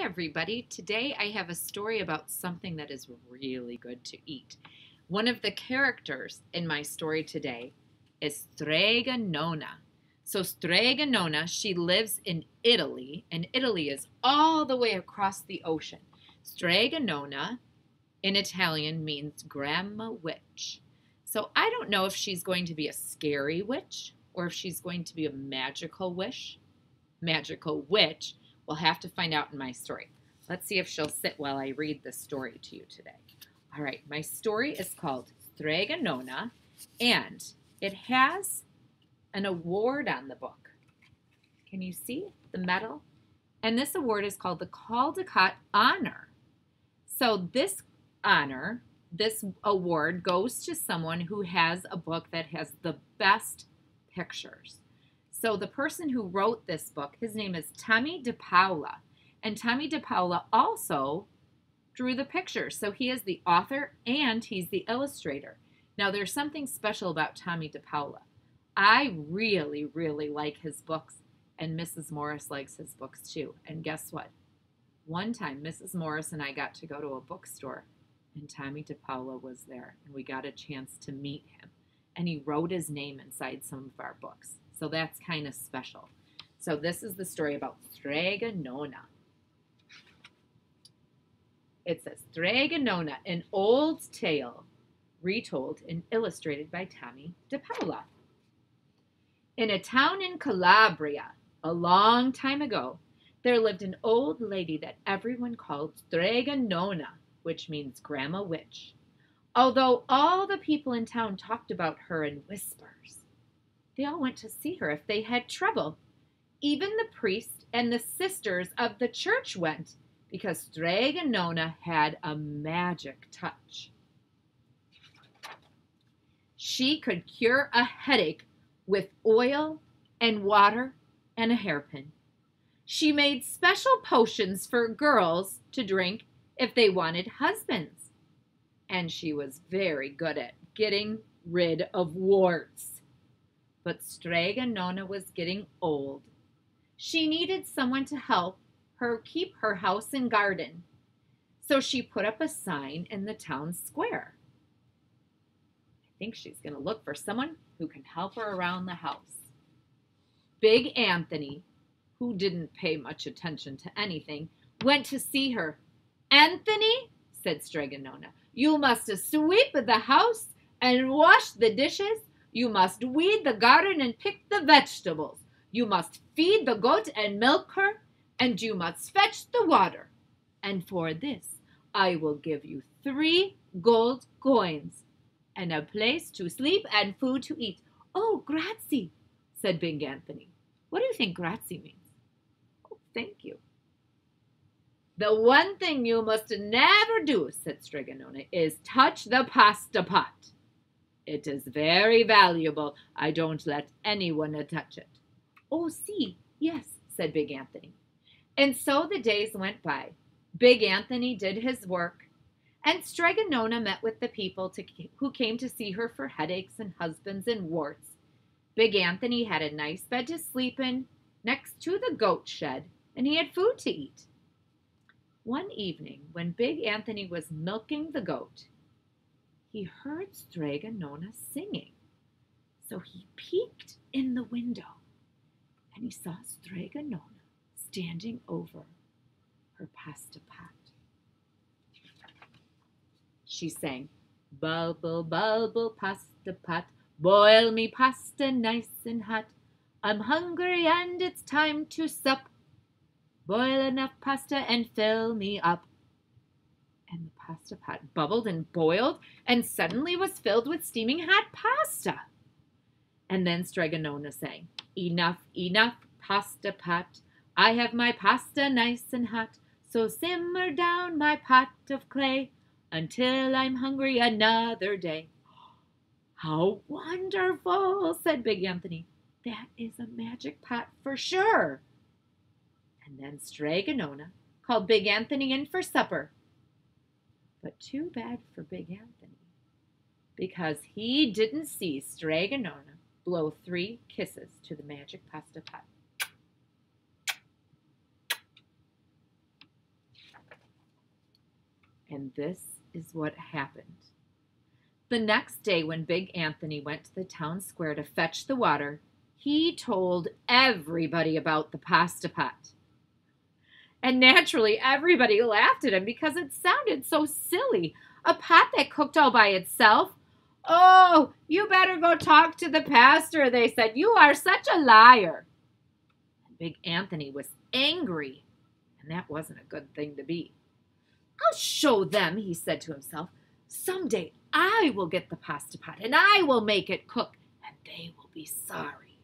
everybody. Today I have a story about something that is really good to eat. One of the characters in my story today is Strega Nona. So Strega Nona, she lives in Italy, and Italy is all the way across the ocean. Strega Nona in Italian means grandma witch. So I don't know if she's going to be a scary witch or if she's going to be a magical witch. We'll have to find out in my story. Let's see if she'll sit while I read this story to you today. All right, my story is called Strega Nona, and it has an award on the book. Can you see the medal? And this award is called the Caldecott Honor. So this honor, this award goes to someone who has a book that has the best pictures. So the person who wrote this book, his name is Tommy DePaola. And Tommy DePaola also drew the pictures. So he is the author and he's the illustrator. Now there's something special about Tommy DePaola. I really, really like his books, and Mrs. Morris likes his books too. And guess what? One time Mrs. Morris and I got to go to a bookstore, and Tommy DePaola was there, and we got a chance to meet him. And he wrote his name inside some of our books. So that's kind of special. So this is the story about Strega Nona. It says, Strega Nona, an old tale retold and illustrated by Tommy DePaola. In a town in Calabria, a long time ago, there lived an old lady that everyone called Strega Nona, which means Grandma Witch. Although all the people in town talked about her in whispers, they all went to see her if they had trouble. Even the priest and the sisters of the church went, because Strega Nona had a magic touch. She could cure a headache with oil and water and a hairpin. She made special potions for girls to drink if they wanted husbands. And she was very good at getting rid of warts. But Strega Nona was getting old. She needed someone to help her keep her house and garden. So she put up a sign in the town square. I think she's going to look for someone who can help her around the house. Big Anthony, who didn't pay much attention to anything, went to see her. Anthony, said Strega Nona, you must sweep the house and wash the dishes. You must weed the garden and pick the vegetables. You must feed the goat and milk her, and you must fetch the water. And for this, I will give you 3 gold coins and a place to sleep and food to eat. Oh, grazie, said Big Anthony. What do you think grazie means? Oh, thank you. The one thing you must never do, said Strega Nona, is touch the pasta pot. It is very valuable. I don't let anyone touch it. Oh, see, yes, said Big Anthony. And so the days went by. Big Anthony did his work, and Strega Nona met with the people who came to see her for headaches and husbands and warts. Big Anthony had a nice bed to sleep in next to the goat shed, and he had food to eat. One evening, when Big Anthony was milking the goat, he heard Strega Nona singing. So he peeked in the window, and he saw Strega Nona standing over her pasta pot. She sang, bubble, bubble, pasta pot, boil me pasta nice and hot. I'm hungry and it's time to sup. Boil enough pasta and fill me up. And the pasta pot bubbled and boiled and suddenly was filled with steaming hot pasta. And then Strega Nona sang, enough, enough, pasta pot. I have my pasta nice and hot, so simmer down my pot of clay until I'm hungry another day. How wonderful, said Big Anthony. That is a magic pot for sure. And then Strega Nona called Big Anthony in for supper. But too bad for Big Anthony, because he didn't see Strega Nona blow 3 kisses to the magic pasta pot. And this is what happened. The next day, when Big Anthony went to the town square to fetch the water, he told everybody about the pasta pot. And naturally, everybody laughed at him because it sounded so silly. A pot that cooked all by itself. Oh, you better go talk to the pastor, they said. You are such a liar. And Big Anthony was angry, and that wasn't a good thing to be. I'll show them, he said to himself. Someday I will get the pasta pot, and I will make it cook, and they will be sorry.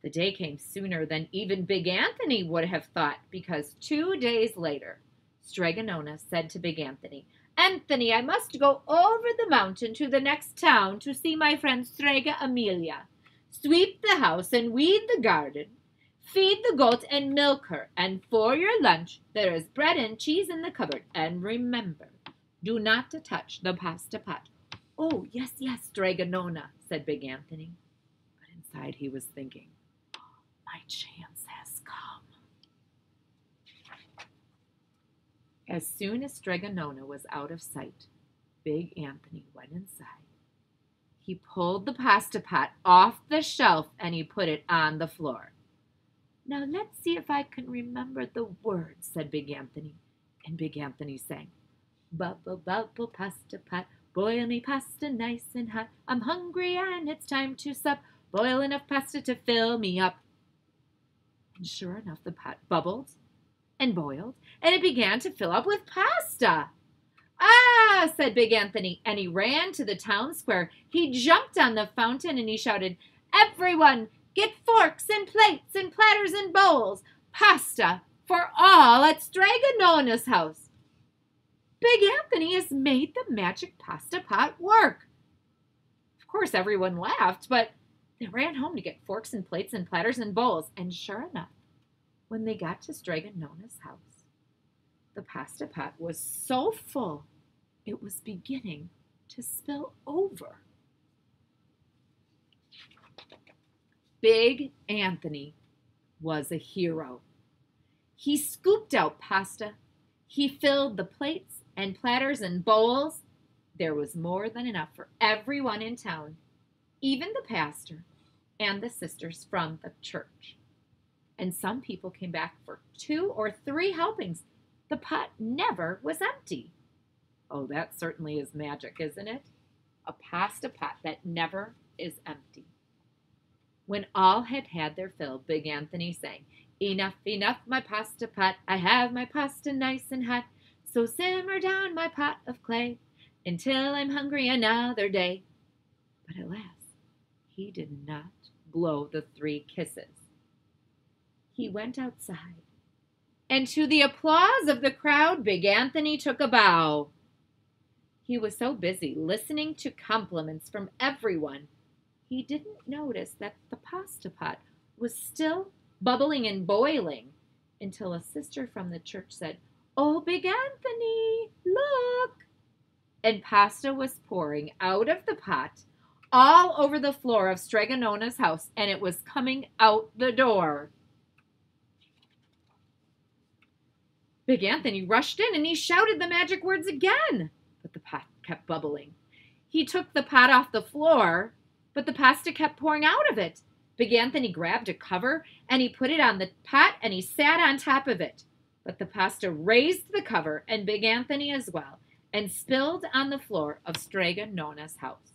The day came sooner than even Big Anthony would have thought, because 2 days later, Strega Nona said to Big Anthony, Anthony, I must go over the mountain to the next town to see my friend Strega Amelia. Sweep the house and weed the garden. Feed the goat and milk her, and for your lunch there is bread and cheese in the cupboard. And remember, do not touch the pasta pot. Oh, yes, yes, Strega Nona, said Big Anthony. But inside he was thinking, my chance has come. As soon as Strega Nona was out of sight, Big Anthony went inside. He pulled the pasta pot off the shelf and he put it on the floor. Now let's see if I can remember the words, said Big Anthony. And Big Anthony sang, bubble, bubble, pasta pot, boil me pasta nice and hot. I'm hungry and it's time to sup. Boil enough pasta to fill me up. And sure enough, the pot bubbled and boiled, and it began to fill up with pasta. Ah, said Big Anthony, and he ran to the town square. He jumped on the fountain and he shouted, everyone, get forks and plates and platters and bowls. Pasta for all at Strega Nona's house. Big Anthony has made the magic pasta pot work. Of course, everyone laughed, but they ran home to get forks and plates and platters and bowls. And sure enough, when they got to Strega Nona's house, the pasta pot was so full, it was beginning to spill over. Big Anthony was a hero. He scooped out pasta. He filled the plates and platters and bowls. There was more than enough for everyone in town, even the pastor and the sisters from the church. And some people came back for 2 or 3 helpings. The pot never was empty. Oh, that certainly is magic, isn't it? A pasta pot that never is empty. When all had had their fill, Big Anthony sang, enough, enough, my pasta pot. I have my pasta nice and hot. So simmer down my pot of clay until I'm hungry another day. But alas, he did not blow the 3 kisses. He went outside, and to the applause of the crowd, Big Anthony took a bow. He was so busy listening to compliments from everyone, he didn't notice that the pasta pot was still bubbling and boiling until a sister from the church said, oh, Big Anthony, look! And pasta was pouring out of the pot all over the floor of Strega Nona's house, and it was coming out the door. Big Anthony rushed in and he shouted the magic words again, but the pot kept bubbling. He took the pot off the floor, but the pasta kept pouring out of it. Big Anthony grabbed a cover and he put it on the pot and he sat on top of it. But the pasta raised the cover and Big Anthony as well and spilled on the floor of Strega Nona's house.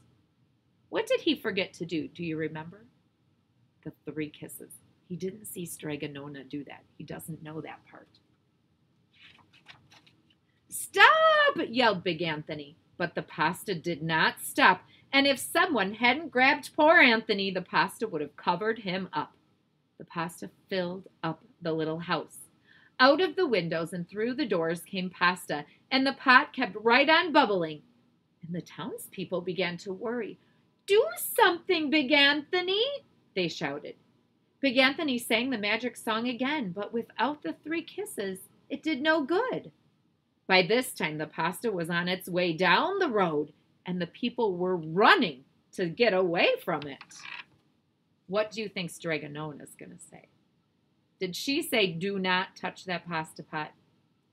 What did he forget to do? Do you remember? The 3 kisses. He didn't see Strega Nona do that. He doesn't know that part. Stop! Yelled Big Anthony. But the pasta did not stop. And if someone hadn't grabbed poor Anthony, the pasta would have covered him up. The pasta filled up the little house. Out of the windows and through the doors came pasta, and the pot kept right on bubbling. And the townspeople began to worry. Do something, Big Anthony, they shouted. Big Anthony sang the magic song again, but without the 3 kisses, it did no good. By this time, the pasta was on its way down the road, and the people were running to get away from it. What do you think Strega Nona is going to say? Did she say, do not touch that pasta pot?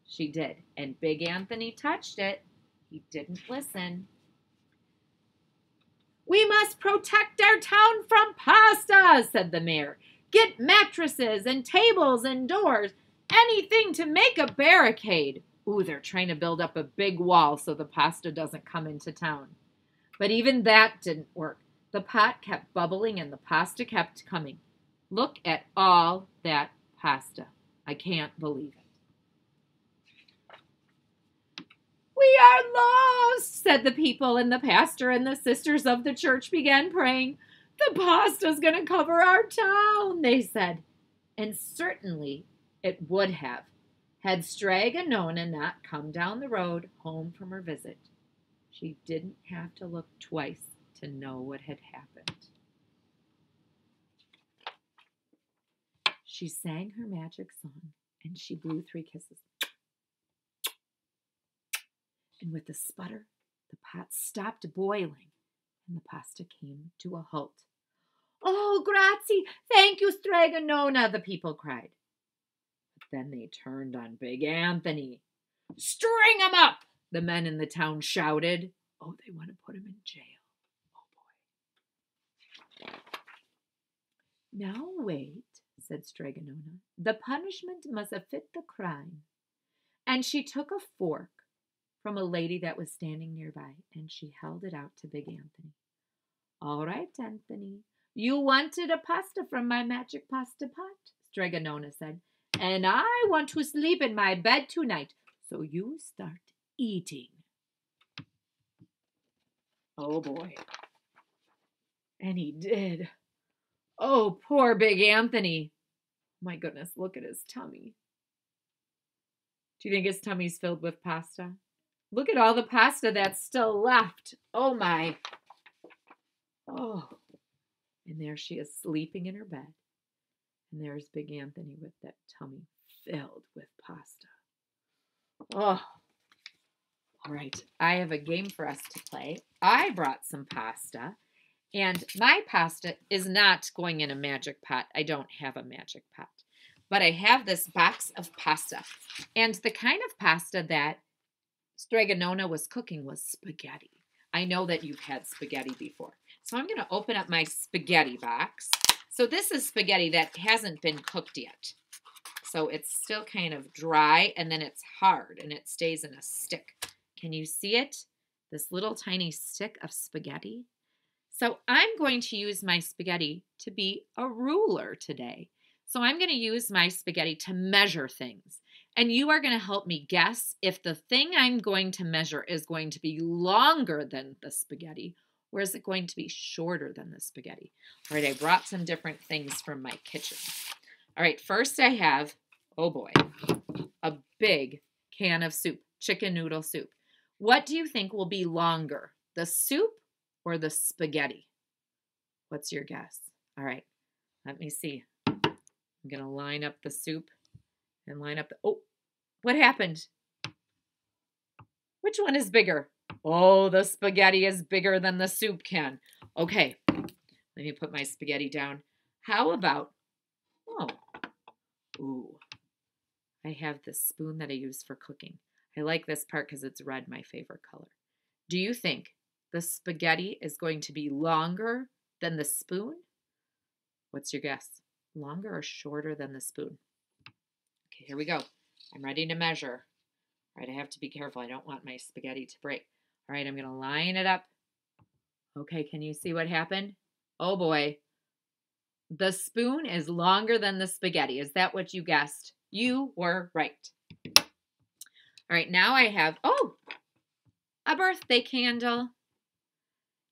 She did, and Big Anthony touched it. He didn't listen. "We must protect our town from pasta," said the mayor. "Get mattresses and tables and doors, anything to make a barricade." Ooh, they're trying to build up a big wall so the pasta doesn't come into town. But even that didn't work. The pot kept bubbling and the pasta kept coming. Look at all that pasta. I can't believe it. "We are lost," said the people, and the pastor and the sisters of the church began praying. "The pasta's going to cover our town," they said. And certainly it would have, had Strega Nona not come down the road home from her visit. She didn't have to look twice to know what had happened. She sang her magic song, and she blew 3 kisses. And with a sputter, the pot stopped boiling, and the pasta came to a halt. "Oh, grazie! Thank you, Strega Nona!" the people cried. But then they turned on Big Anthony. "String him up!" the men in the town shouted. Oh, they want to put him in jail. Oh, boy. "Now wait," said Strega Nona. "The punishment must fit the crime." And she took a fork from a lady that was standing nearby, and she held it out to Big Anthony. "All right, Anthony. You wanted a pasta from my magic pasta pot," Strega Nona said. "And I want to sleep in my bed tonight, so you start eating." Oh, boy. And he did. Oh, poor Big Anthony. My goodness, look at his tummy. Do you think his tummy's filled with pasta? Look at all the pasta that's still left. Oh, my. Oh. And there she is sleeping in her bed. And there's Big Anthony with that tummy filled with pasta. Oh. All right. I have a game for us to play. I brought some pasta. And my pasta is not going in a magic pot. I don't have a magic pot. But I have this box of pasta. And the kind of pasta that Strega Nona was cooking was spaghetti. I know that you've had spaghetti before. So I'm going to open up my spaghetti box. So this is spaghetti that hasn't been cooked yet. So it's still kind of dry, and then it's hard, and it stays in a stick. Can you see it? This little tiny stick of spaghetti. So I'm going to use my spaghetti to be a ruler today. So I'm going to use my spaghetti to measure things. And you are going to help me guess if the thing I'm going to measure is going to be longer than the spaghetti, or is it going to be shorter than the spaghetti? All right, I brought some different things from my kitchen. All right, first I have, oh boy, a big can of soup, chicken noodle soup. What do you think will be longer, the soup or the spaghetti? What's your guess? All right, let me see. I'm going to line up the soup and line up the, oh, what happened? Which one is bigger? Oh, the spaghetti is bigger than the soup can. Okay, let me put my spaghetti down. How about, oh, ooh, I have this spoon that I use for cooking. I like this part because it's red, my favorite color. Do you think the spaghetti is going to be longer than the spoon? What's your guess? Longer or shorter than the spoon? Okay, here we go. I'm ready to measure. All right, I have to be careful. I don't want my spaghetti to break. All right, I'm going to line it up. Okay, can you see what happened? Oh boy. The spoon is longer than the spaghetti. Is that what you guessed? You were right. All right, now I have, oh, a birthday candle.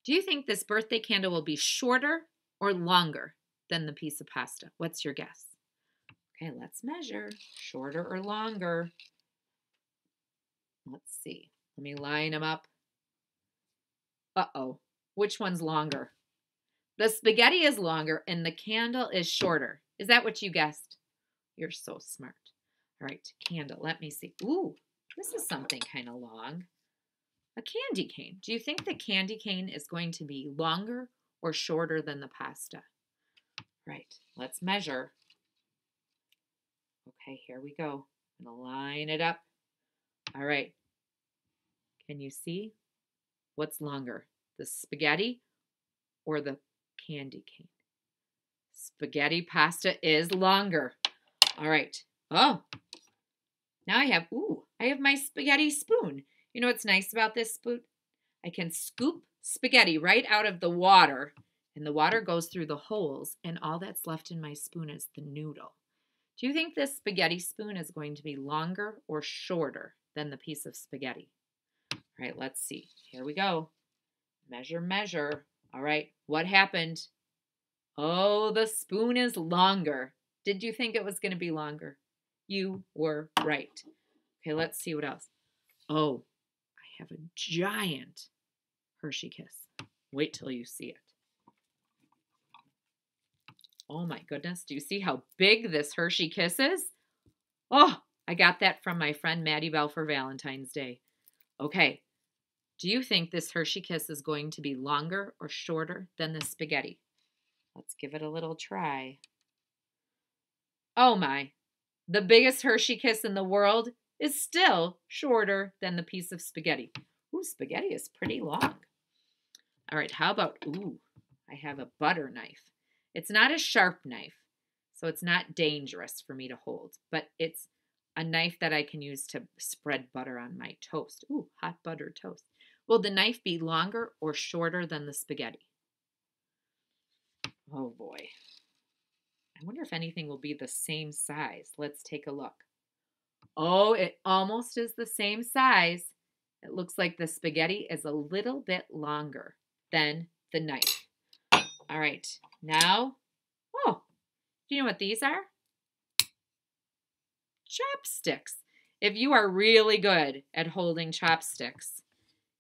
Do you think this birthday candle will be shorter or longer than the piece of pasta? What's your guess? Okay, let's measure. Shorter or longer? Let's see. Let me line them up. Uh-oh. Which one's longer? The spaghetti is longer and the candle is shorter. Is that what you guessed? You're so smart. All right, candle. Let me see. Ooh, this is something kind of long. A candy cane. Do you think the candy cane is going to be longer or shorter than the pasta? Right, let's measure. Okay, here we go. I'm going to line it up. All right. Can you see what's longer, the spaghetti or the candy cane? Spaghetti pasta is longer. All right. Oh, now I have my spaghetti spoon. You know what's nice about this spoon? I can scoop spaghetti right out of the water, and the water goes through the holes, and all that's left in my spoon is the noodle. Do you think this spaghetti spoon is going to be longer or shorter than the piece of spaghetti? All right, let's see. Here we go. Measure, measure. All right, what happened? Oh, the spoon is longer. Did you think it was going to be longer? You were right. Okay, let's see what else. Oh, I have a giant Hershey Kiss. Wait till you see it. Oh my goodness, do you see how big this Hershey Kiss is? Oh, I got that from my friend Maddie Bell for Valentine's Day. Okay, do you think this Hershey Kiss is going to be longer or shorter than the spaghetti? Let's give it a little try. Oh my, the biggest Hershey Kiss in the world is still shorter than the piece of spaghetti. Ooh, spaghetti is pretty long. All right, how about, I have a butter knife. It's not a sharp knife, so it's not dangerous for me to hold, but it's a knife that I can use to spread butter on my toast. Ooh, hot butter toast. Will the knife be longer or shorter than the spaghetti? Oh boy. I wonder if anything will be the same size. Let's take a look. Oh, it almost is the same size. It looks like the spaghetti is a little bit longer than the knife. All right, now, do you know what these are? Chopsticks. If you are really good at holding chopsticks,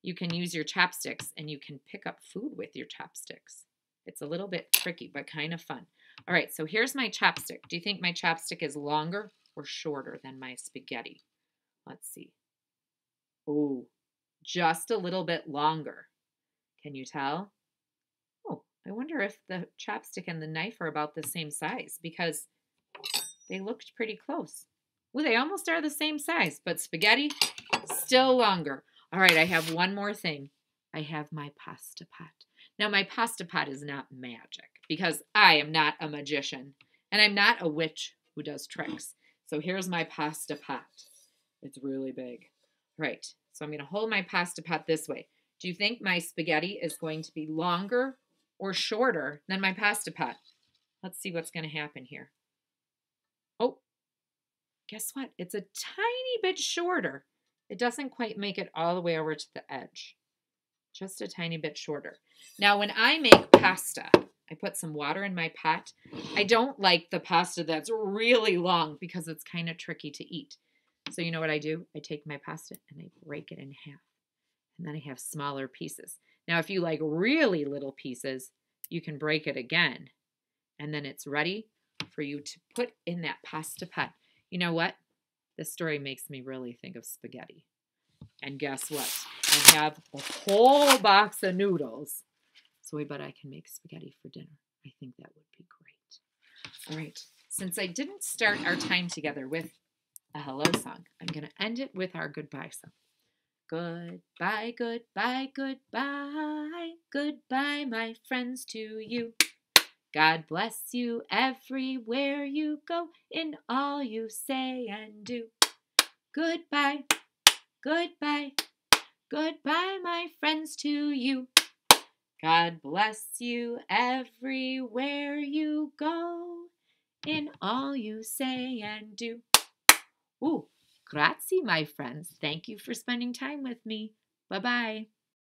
you can use your chopsticks and you can pick up food with your chopsticks. It's a little bit tricky, but kind of fun. All right, so here's my chopstick. Do you think my chopstick is longer or shorter than my spaghetti? Let's see. Oh, just a little bit longer. Can you tell? Oh, I wonder if the chopstick and the knife are about the same size because they looked pretty close. Well, they almost are the same size, but spaghetti, still longer. All right, I have one more thing. I have my pasta pot. Now, my pasta pot is not magic because I am not a magician and I'm not a witch who does tricks. So here's my pasta pot. It's really big. Right, so I'm going to hold my pasta pot this way. Do you think my spaghetti is going to be longer or shorter than my pasta pot? Let's see what's going to happen here. Oh, guess what? It's a tiny bit shorter. It doesn't quite make it all the way over to the edge. Just a tiny bit shorter. Now, when I make pasta, I put some water in my pot. I don't like the pasta that's really long because it's kind of tricky to eat. So you know what I do? I take my pasta and I break it in half. And then I have smaller pieces. Now, if you like really little pieces, you can break it again. And then it's ready for you to put in that pasta pot. You know what? This story makes me really think of spaghetti. And guess what? I have a whole box of noodles. So I bet I can make spaghetti for dinner. I think that would be great. All right. Since I didn't start our time together with a hello song, I'm going to end it with our goodbye song. Goodbye, goodbye, goodbye. Goodbye, my friends, to you. God bless you everywhere you go, in all you say and do. Goodbye, goodbye, goodbye, my friends, to you. God bless you everywhere you go, in all you say and do. Ooh, grazie, my friends. Thank you for spending time with me. Bye-bye.